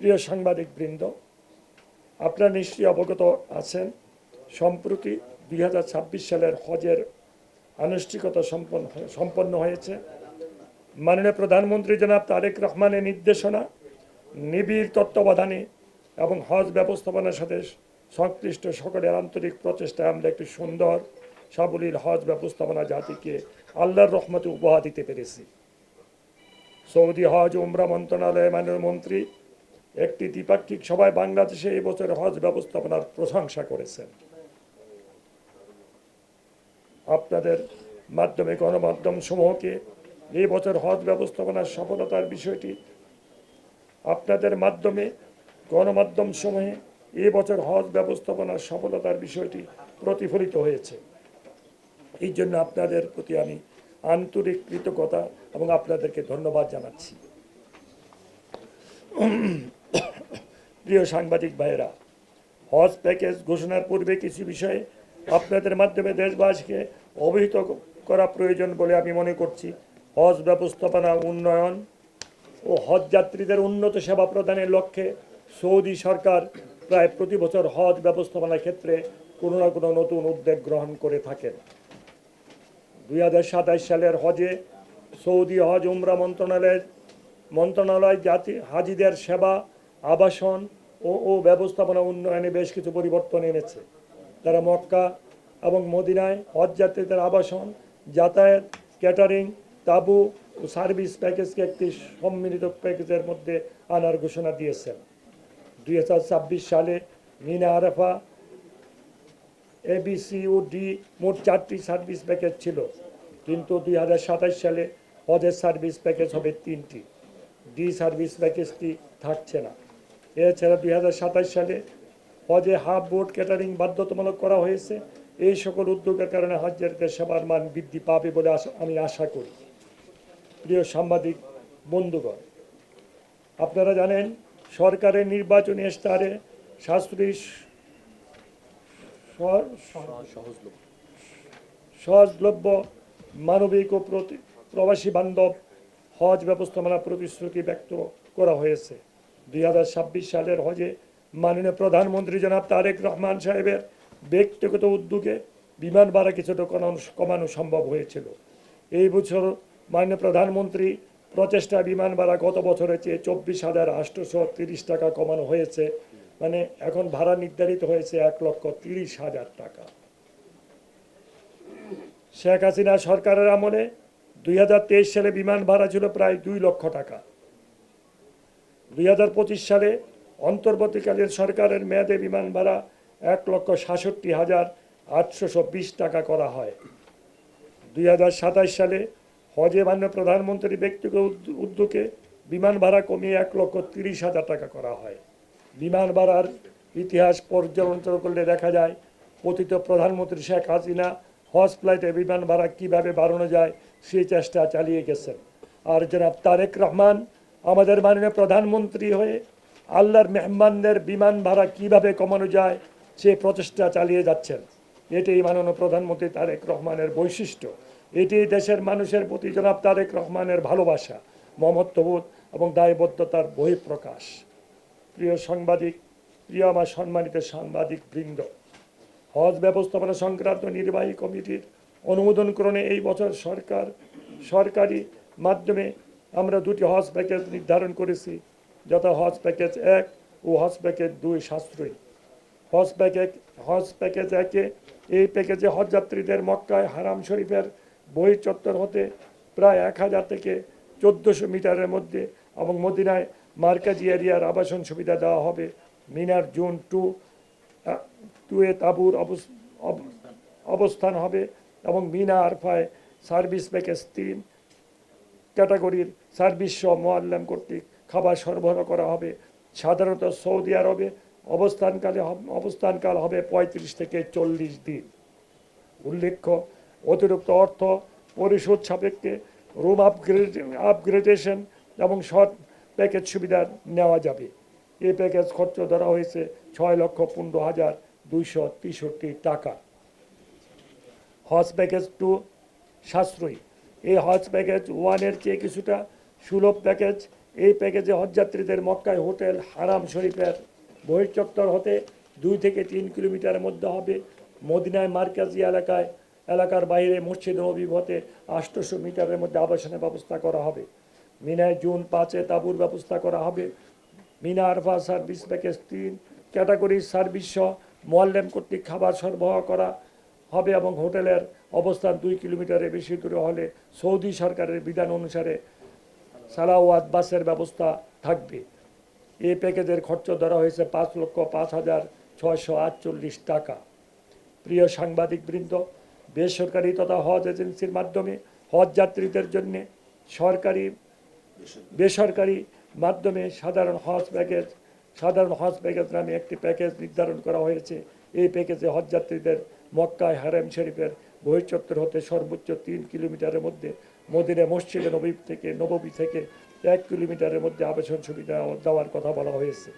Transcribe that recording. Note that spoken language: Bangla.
প্রিয় সাংবাদিকবৃন্দ, আপনারা নিশ্চয়ই অবগত আছেন, সম্প্রতি 2026 সালের হজের আনুষ্ঠানিকতা সম্পন্ন হয়েছে। মাননীয় প্রধানমন্ত্রী জনাব তারেক রহমানের নির্দেশনা, নিবিড় তত্ত্বাবধানে এবং হজ ব্যবস্থাপনার সাথে সংশ্লিষ্ট সকলের আন্তরিক প্রচেষ্টায় আমরা একটি সুন্দর সাবলীল হজ ব্যবস্থাপনা জাতিকে আল্লাহর রহমতে উপহার দিতে পেরেছি। সৌদি হজ ও উমরা মন্ত্রণালয়ের মাননীয় মন্ত্রী একটি দ্বিপাক্ষিক সভায় বাংলাদেশে এই বছর হজ ব্যবস্থাপনার প্রশংসা করেছেন। আপনাদের মাধ্যমে গণমাধ্যম সমূহকে এই বছর হজ ব্যবস্থাপনার সফলতার বিষয়টি আপনাদের মাধ্যমে গণমাধ্যম সমূহে এই বছর হজ ব্যবস্থাপনার সফলতার বিষয়টি প্রতিফলিত হয়েছে। এই জন্য আপনাদের প্রতি আমি আন্তরিক কৃতজ্ঞতা এবং আপনাদেরকে ধন্যবাদ জানাচ্ছি। প্রিয় সাংবাদিক ভাইয়েরা, হজ প্যাকেজ ঘোষণার পূর্বে কিছু বিষয়ে আপনাদের মাধ্যমে দেশবাসীকে অবহিত করা প্রয়োজন বলে আমি মনে করছি। হজ ব্যবস্থাপনা উন্নয়ন ও হজ যাত্রীদের উন্নত সেবা প্রদানের লক্ষ্যে সৌদি সরকার প্রায় প্রতি বছর হজ ব্যবস্থাপনার ক্ষেত্রে কোনো না কোনো নতুন উদ্যোগ গ্রহণ করে থাকেন। 2027 সালের হজে সৌদি হজ উমরা মন্ত্রণালয় হাজিদের সেবা, আবাসন ও ব্যবস্থাপনা উন্নয়নে বেশ কিছু পরিবর্তন এনেছে। তারা মক্কা এবং মদিনায় হজ যাত্রীদের আবাসন, যাতায়াত, ক্যাটারিং, তাঁবু ও সার্ভিস প্যাকেজকে একটি সম্মিলিত প্যাকেজের মধ্যে আনার ঘোষণা দিয়েছেন। 2026 সালে মিনা, আরাফা, ABC ও ডি মোট 4টি সার্ভিস প্যাকেজ ছিল, কিন্তু 2027 সালে হজের সার্ভিস প্যাকেজ হবে 3টি। ডি সার্ভিস প্যাকেজটি থাকছে না। এছাড়া 2027 সালে হজে হাফ বোট ক্যাটারিং বাধ্যতামূলক করা হয়েছে। এই সকল উদ্যোগের কারণে হজযাত্রীদের সেবার মান বৃদ্ধি পাবে বলে আমি আশা করি। প্রিয় সাংবাদিক বন্ধুগণ, আপনারা জানেন, সরকারের নির্বাচনী ইশতেহারে সাশ্রয়ী, সহজলভ্য, মানবিক ও প্রবাসী বান্ধব হজ ব্যবস্থাপনা প্রতিশ্রুতি ব্যক্ত করা হয়েছে। 2026 সালের হজে মাননীয় প্রধানমন্ত্রী জনাব তারেক রহমান সাহেবের ব্যক্তিগত উদ্যোগে বিমান ভাড়া কিছুটা কমানো সম্ভব হয়েছিল। এই বছর মাননীয় প্রধানমন্ত্রী প্রচেষ্টা বিমান ভাড়া গত বছরের চেয়ে 24,830 টাকা কমানো হয়েছে। মানে এখন ভাড়া নির্ধারিত হয়েছে 1,30,000 টাকা। শেখ হাসিনা সরকারের আমলে 2023 সালে বিমান ভাড়া ছিল প্রায় 2 লক্ষ টাকা। 2025 সালে অন্তর্বর্তীকালীন সরকারের মেয়াদে বিমান ভাড়া 1,67,820 টাকা করা হয়। 2027 সালে হজে মাননীয় প্রধানমন্ত্রীর ব্যক্তিগত উদ্যোগে বিমান ভাড়া কমিয়ে 1,30,000 টাকা করা হয়। বিমান ভাড়ার ইতিহাস পর্যালোচনা করলে দেখা যায়, পতিত প্রধানমন্ত্রী শেখ হাসিনা হজ ফ্লাইটে বিমান ভাড়া কীভাবে বাড়ানো যায় সেই চেষ্টা চালিয়ে গেছেন। আর জনাব তারেক রহমান আমাদের মাননীয় প্রধানমন্ত্রী হয়ে আল্লাহর মেহমানদের বিমান ভাড়া কীভাবে কমানো যায় সে প্রচেষ্টা চালিয়ে যাচ্ছেন। এটাই মাননীয় প্রধানমন্ত্রী তারেক রহমানের বৈশিষ্ট্য। এটি দেশের মানুষের প্রতি জনাব তারেক রহমানের ভালোবাসা, মমত্ববোধ এবং দায়বদ্ধতার বহিঃপ্রকাশ। প্রিয় সাংবাদিক, প্রিয় আমার সম্মানিত সাংবাদিক বৃন্দ, হজ ব্যবস্থাপনা সংক্রান্ত নির্বাহী কমিটির অনুমোদনক্রমে এই বছর সরকারি মাধ্যমে আমরা 2টি হজ প্যাকেজ নির্ধারণ করেছি, যথা হজ প্যাকেজ 1 ও হজ প্যাকেজ 2 সাশ্রয়ী। হজ প্যাকেজ 1-এ এই প্যাকেজে হজযাত্রীদের মক্কায় হারাম শরীফের বহির্চত্বর হতে প্রায় 1000 থেকে 1400 মিটারের মধ্যে এবং মদিনায় মার্কাজি এরিয়ার আবাসন সুবিধা দেওয়া হবে। মিনার জোন 2-এ তাঁবুর অবস্থান হবে এবং মিনা আরফায় সার্ভিস প্যাকেজ 3 ক্যাটাগরির সার্ভিস সহ মোয়াল্লাম কর্তৃক খাবার সরবরাহ করা হবে। সাধারণত সৌদি আরবে অবস্থানকাল হবে 35 থেকে 40 দিন। উল্লেখ্য, অতিরিক্ত অর্থ পরিশোধ সাপেক্ষে রুম আপগ্রেডেশন এবং শর্ট প্যাকেজ সুবিধা নেওয়া যাবে। এই প্যাকেজ খরচ ধরা হয়েছে 6,15,263 টাকা। হজ প্যাকেজ 2 সাশ্রয়ী। এই হজ প্যাকেজ 1-এর চেয়ে কিছুটা সুলভ প্যাকেজ। এই প্যাকেজে হজযাত্রীদের মক্কায় হোটেল হারাম শরীফের বহির্চত্বর হতে 2 থেকে 3 কিলোমিটারের মধ্যে হবে। মদিনায় মার্কাজি এলাকার বাইরে মসজিদ নবী হতে 800 মিটারের মধ্যে আবাসনের ব্যবস্থা করা হবে। মিনায় জুন 5-এ তাঁবুর ব্যবস্থা করা হবে। Mina Arafah service package 3 category service সহ মোয়াল্লেম কর্তৃক খাবার সরবরাহ করা হবে এবং হোটেলের অবস্থান 2 কিলোমিটারের বেশি দূরে হলে সৌদি সরকারের বিধান অনুসারে সালাওয়াত বাসের ব্যবস্থা থাকবে। এই প্যাকেজের খরচ ধরা হয়েছে 5,05,648 টাকা। প্রিয় সাংবাদিকবৃন্দ, বেসরকারি তথা হজ এজেন্সির মাধ্যমে হজ যাত্রীদের জন্য বেসরকারি মাধ্যমে সাধারণ হজ প্যাকেজ নামে একটি প্যাকেজ নির্ধারণ করা হয়েছে। এই প্যাকেজে হজ যাত্রীদের মক্কায় হারেম শরীফের বহির্চত্বর হতে সর্বোচ্চ 3 কিলোমিটারের মধ্যে, মদিনা মসজিদে নববী থেকে 1 কিলোমিটারের মধ্যে আবাসন সুবিধা দেওয়ার কথা বলা হয়েছে।